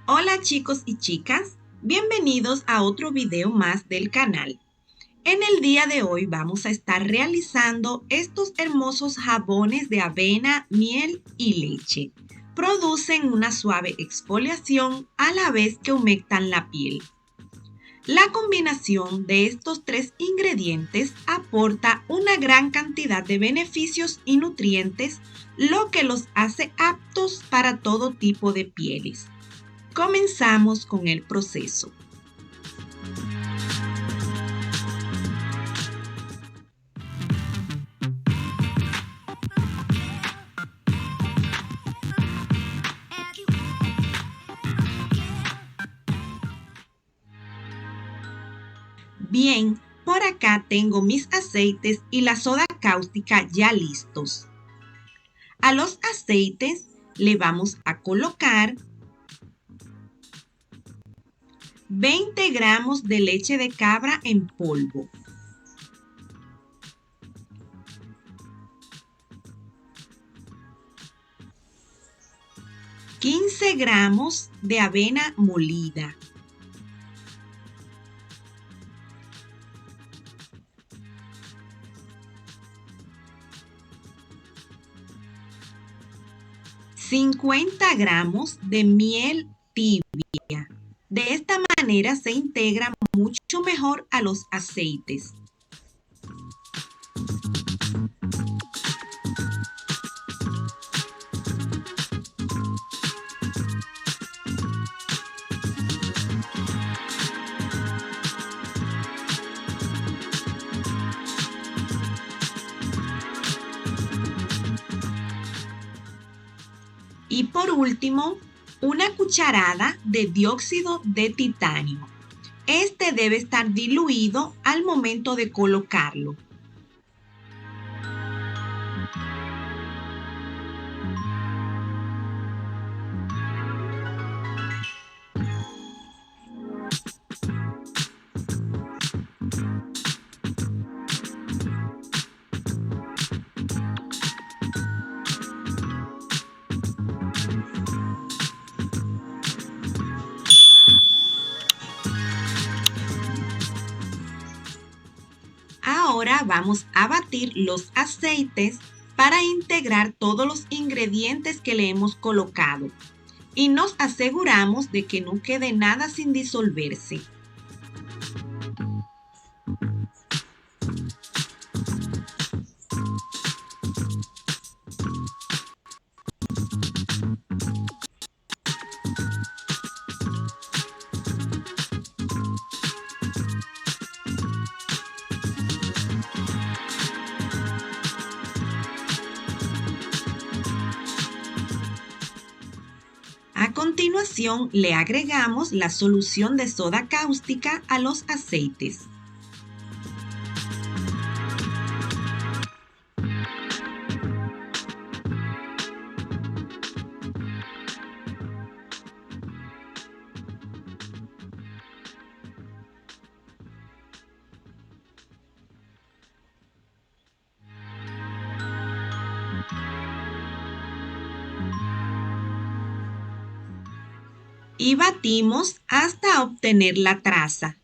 Hola chicos y chicas, bienvenidos a otro video más del canal. En el día de hoy vamos a estar realizando estos hermosos jabones de avena, miel y leche. Producen una suave exfoliación a la vez que humectan la piel. La combinación de estos tres ingredientes aporta una gran cantidad de beneficios y nutrientes, lo que los hace aptos para todo tipo de pieles. Comenzamos con el proceso. Bien, por acá tengo mis aceites y la soda cáustica ya listos. A los aceites le vamos a colocar 20 gramos de leche de cabra en polvo. $15 gramos de avena molida. $50 gramos de miel tibia. De esta manera se integra mucho mejor a los aceites. Y por último, una cucharada de dióxido de titanio. Este debe estar diluido al momento de colocarlo. Ahora vamos a batir los aceites para integrar todos los ingredientes que le hemos colocado y nos aseguramos de que no quede nada sin disolverse. A continuación, le agregamos la solución de soda cáustica a los aceites. Y batimos hasta obtener la traza.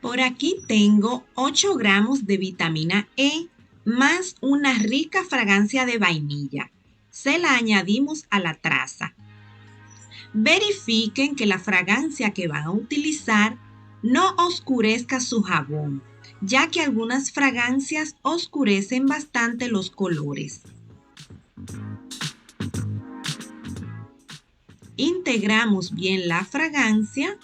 Por aquí tengo 8 gramos de vitamina E más una rica fragancia de vainilla. Se la añadimos a la traza. Verifiquen que la fragancia que van a utilizar no oscurezca su jabón, ya que algunas fragancias oscurecen bastante los colores. Integramos bien la fragancia.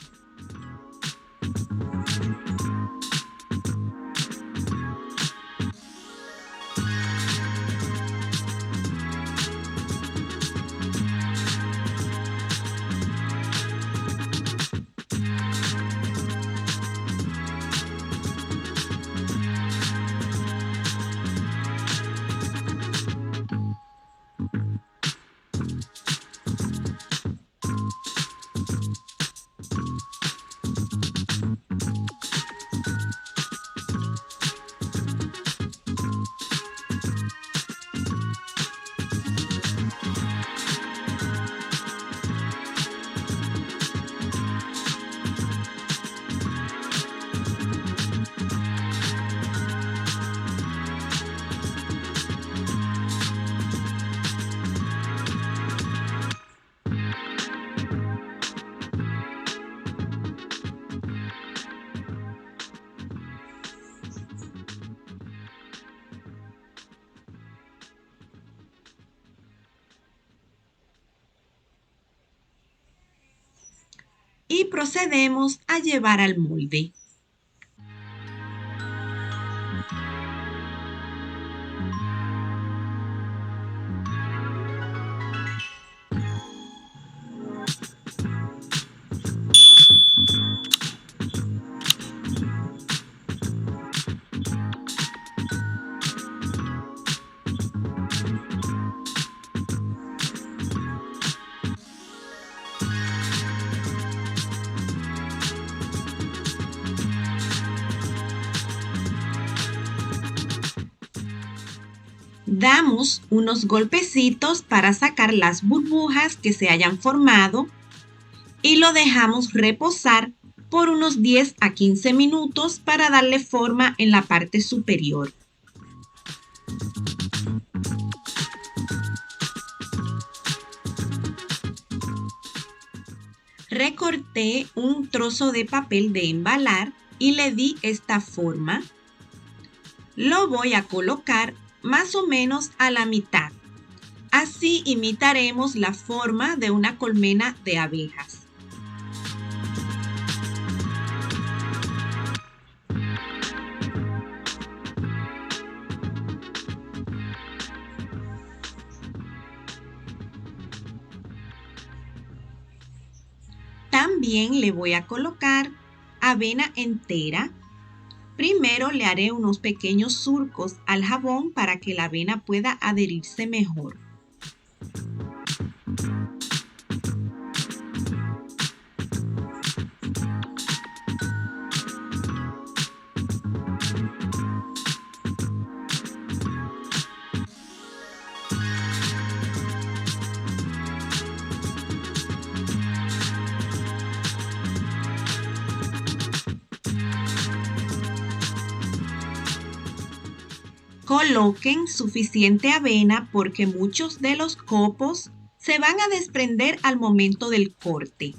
Y procedemos a llevar al molde. Damos unos golpecitos para sacar las burbujas que se hayan formado y lo dejamos reposar por unos 10 a 15 minutos para darle forma en la parte superior. Recorté un trozo de papel de embalar y le di esta forma. Lo voy a colocar más o menos a la mitad. Así imitaremos la forma de una colmena de abejas. También le voy a colocar avena entera. Primero le haré unos pequeños surcos al jabón para que la avena pueda adherirse mejor. Coloquen suficiente avena porque muchos de los copos se van a desprender al momento del corte.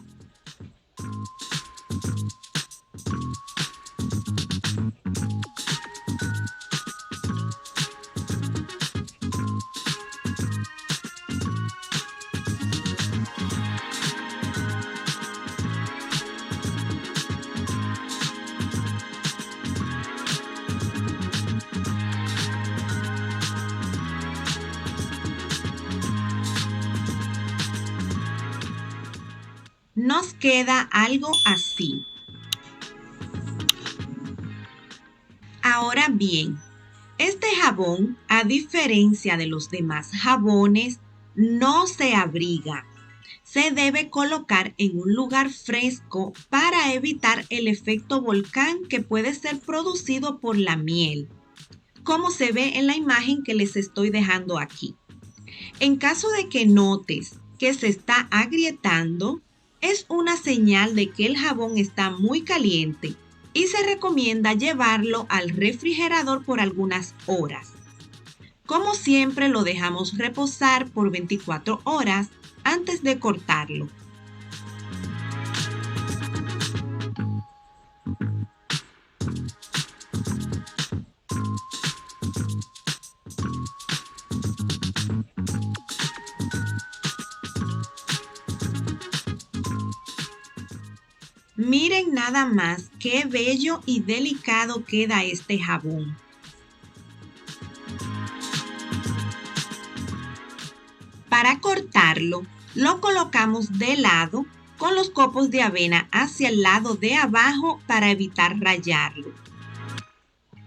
Nos queda algo así. Ahora bien, este jabón, a diferencia de los demás jabones, no se abriga. Se debe colocar en un lugar fresco para evitar el efecto volcán que puede ser producido por la miel, como se ve en la imagen que les estoy dejando aquí. En caso de que notes que se está agrietando, es una señal de que el jabón está muy caliente y se recomienda llevarlo al refrigerador por algunas horas. Como siempre, lo dejamos reposar por 24 horas antes de cortarlo. Miren nada más qué bello y delicado queda este jabón. Para cortarlo, lo colocamos de lado con los copos de avena hacia el lado de abajo para evitar rayarlo.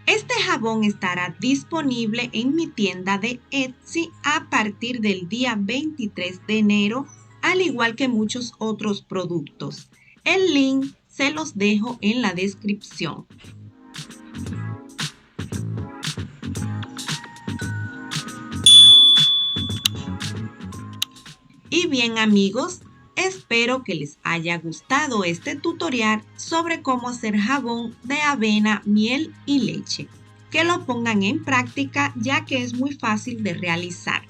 Este jabón estará disponible en mi tienda de Etsy a partir del día 23 de enero, al igual que muchos otros productos. El link se los dejo en la descripción. Y bien amigos, espero que les haya gustado este tutorial sobre cómo hacer jabón de avena, miel y leche. Que lo pongan en práctica ya que es muy fácil de realizar.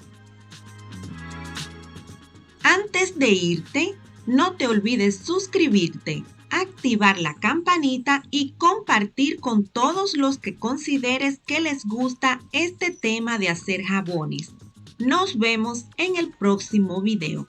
Antes de irte, no te olvides suscribirte, activar la campanita y compartir con todos los que consideres que les gusta este tema de hacer jabones. Nos vemos en el próximo video.